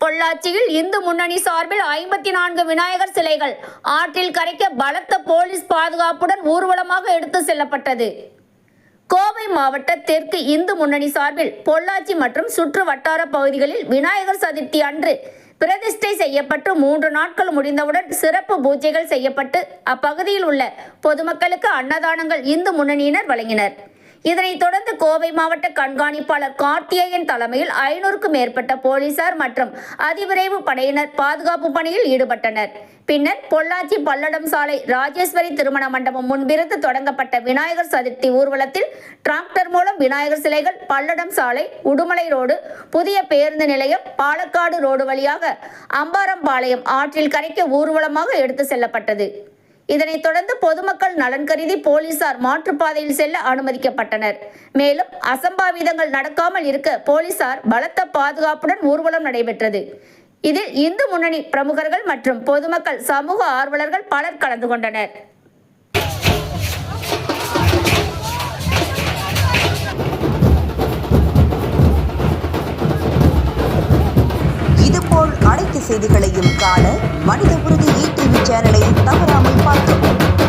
பொள்ளாச்சியில் இந்து முன்னணி சார்பில் 54 விநாயகர் சிலைகள் ஆற்றில் கரைக்க பலத்த போலீஸ் பாதுகாப்புடன் ஊர்வலமாக எடுத்து செல்லப்பட்டது. கோவை மாவட்ட தெற்கு இந்து முன்னணி சார்பில் பொள்ளாச்சி மற்றும் சுற்று வட்டார பகுதிகளில் விநாயகர் சதுர்த்தி அன்று பிரதிஷ்டை செய்யப்பட்டு 3 நாட்கள் முடிந்தவுடன் சிறப்பு பூஜைகள் செய்யப்பட்டு அப்பகுதியில் உள்ள பொதுமக்களுக்கு அன்னதானங்கள் இந்து முன்னணியினர் வழங்கினர். இதனைத் தொடர்ந்து கோவை மாவட்ட கண்காணிப்பாளர் கார்த்திகேயன் தலைமையில் 500க்கும் மேற்பட்ட போலீசார் மற்றும் அதிவிரைவு படையினர் பாதுகாப்பு பணியில் ஈடுபட்டனர். பின்னர் பொள்ளாச்சி பல்லடம் சாலை ராஜேஸ்வரி திருமண மண்டபம் முன்பிருந்து தொடங்கப்பட்ட விநாயகர் சதுர்த்தி ஊர்வலத்தில் டிராக்டர் மூலம் விநாயகர் சிலைகள் பல்லடம் சாலை, உடுமலை ரோடு, புதிய பேருந்து நிலையம், பாலக்காடு ரோடு வழியாக அம்பாரம்பாளையம் ஆற்றில் கரைக்க ஊர்வலமாக எடுத்து செல்லப்பட்டது. இதனைத் தொடர்ந்து பொதுமக்கள் நலன் கருதி போலீசார் மாற்றுப்பாதையில் செல்ல அனுமதிக்கப்பட்டனர். மேலும் அசம்பாவிதங்கள் நடக்காமல் இருக்க போலீசார் பலத்த பாதுகாப்புடன் ஊர்வலம் நடைபெற்றது. இதில் இந்து முன்னணி பிரமுகர்கள் மற்றும் பொதுமக்கள், சமூக ஆர்வலர்கள் பலர் கலந்து கொண்டனர். இதுபோல் அனைத்து செய்திகளையும் காண மனித உறுதி ETV சேனலை தவறாமல் பார்க்கவும்.